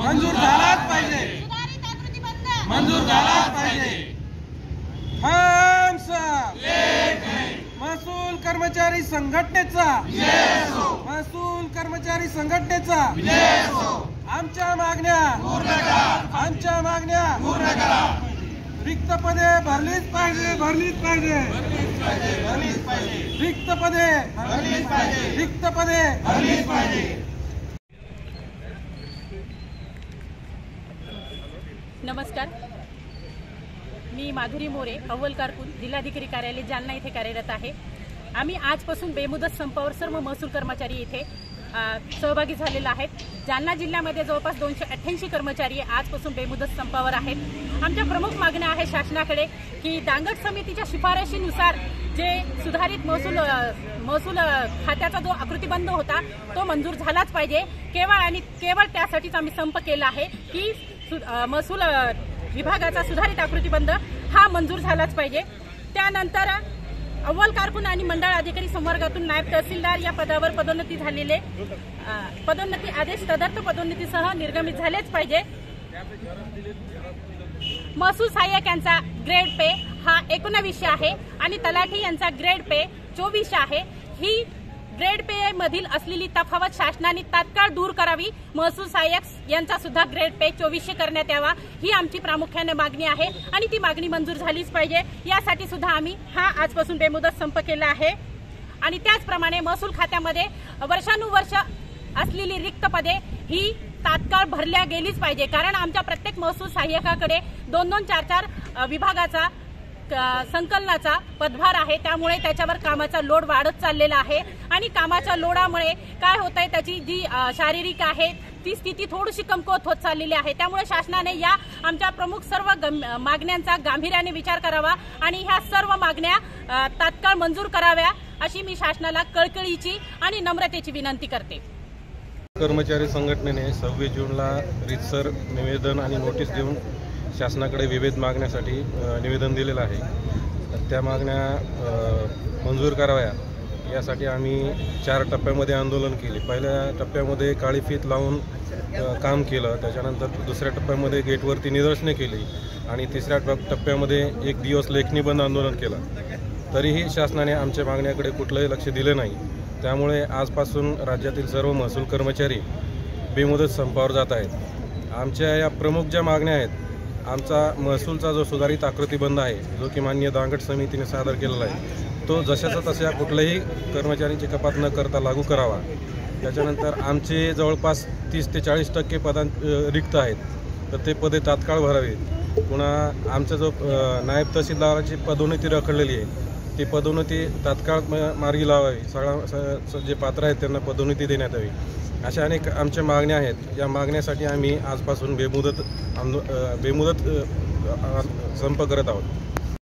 मंजूर झालाच पाहिजे, मंजूर झालाच पाहिजे। हम सब महसूल कर्मचारी संघटनेचा, महसूल कर्मचारी संघटनेचा आमच्या मागण्या, आमच्या मागण्या रिक्त पदे भरलीच पाहिजे, भरलीच पाहिजे, रिक्त पदे, रिक्त पदे भरलीच पाहिजे। नमस्कार, मी माधुरी मोरे, अव्वल कारकून, जिल्हाधिकारी कार्यालय जालना येथे कार्यरत आहे। आम्ही आजपासून बेमुदत संपावर सर्व महसूल कर्मचारी येथे सहभागी झालेले आहेत। जालना जिल्ह्यामध्ये जवळपास 288 कर्मचारी आजपासून बेमुदत संपावर आहेत। आमच्या प्रमुख मागण्या आहेत शासनाकडे की दांगट समितीच्या शिफारशीनुसार जे सुधारित महसूल खात्याचा जो आकृतीबंध होता तो मंजूर झालाच पाहिजे। केवळ त्यासाठीच आम्ही संप केला आहे की महसूल विभागाचा सुधारित आकृतीबंध हा मंजूर झालाच पाहिजे। त्यानंतर अव्वल कारकून आणि मंडळ अधिकारी संवर्गातून नायब तहसीलदार या पदावर पदोन्नती झालेले पदोन्नती आदेश तदर्थ पदोन्नतीसह निर्गमित झालेच पाहिजे। महसूल सहाय्यक यांचा ग्रेड पे हा 1900 आहे आणि तलाठी यांचा ग्रेड पे 2400 आहे। ही ग्रेड पे मधील असलेली तफावत शासनाने तात्काळ दूर करावी। महसूल सहाय्यक यांचा सुद्धा ग्रेड पे 2400 करण्यात यावा ही आमची प्रामुख्याने मागणी आहे आणि ती मागणी मंजूर झालीच पाहिजे। यासाठी सुद्धा आम्ही आजपासून बेमुदत संप केला आहे। आणि त्याचप्रमाणे महसूल खात्यामध्ये वर्षानुवर्ष असलेली रिक्त पदे ही तात्काळ भरल्या गेलीच पाहिजे, कारण आमच्या प्रत्येक महसूल सहाय्यकाकडे 2-2, 4-4 विभागाचा संकलनाचा पदभार आहे। त्यामुळे त्याच्यावर कामाचा लोड वाढत चाललेला आहे आणि कामाच्या लोडामुळे काय होतंय, त्याची जी शारीरिक आहे ती स्थिती थोडीशी कमकुवत होत चाललेली आहे। त्यामुळे शासनाने या आमच्या प्रमुख सर्व मागण्यांचा गांभीर्याने विचार करावा आणि ह्या सर्व मागण्या तात्काळ मंजूर कराव्या अशी मी शासनाला कळकळीची आणि नम्रतेची विनंती करते। कर्मचारी संघटनेने 26 जूनला रीतसर निवेदन आणि नोटीस देऊन शासनाकडे विविध मागण्यासाठी निवेदन दिलेलं आहे। त्या मागण्या मंजूर कराव्या यासाठी आम्ही 4 टप्प्यामध्ये आंदोलन केले। पहिल्या टप्प्यामध्ये काळी फीत लावून काम केलं, त्याच्यानंतर दुसऱ्या टप्प्यामध्ये गेटवरती निदर्शने केली आणि तिसऱ्या टप्प्यामध्ये 1 दिवस लेखणी बंद आंदोलन केलं। तरीही शासनाने आमच्या मागण्याकडे कुठलंही लक्ष दिले नाही। त्यामुळे आजपासून राज्यातील सर्व महसूल कर्मचारी बेमुदत संपावर जात आहेत। आमच्या या प्रमुख ज्या मागण्या आहेत, आमचा महसूलचा जो सुधारित आकृतीबंध आहे जो की माननीय दांगट समितीने सादर केलेला आहे तो जशाचा तशा कुठल्याही कर्मचाऱ्यांची कपात न करता लागू करावा। त्याच्यानंतर आमचे जवळपास 30 ते 40% पदां रिक्त आहेत, तर ते पदे तात्काळ भरावे। पुन्हा आमचा जो नायब तहसीलदाराची पदोन्नती रखडलेली आहे ती पदोन्नती तात्काळ मार्गी लावावी। सगळ्या जे पात्र आहेत त्यांना पदोन्नती देण्यात यावी। अशा अनेक आमच्या मागण्या आहेत। या मागण्यासाठी आम्ही आजपासून बेमुदत संप करत आहोत।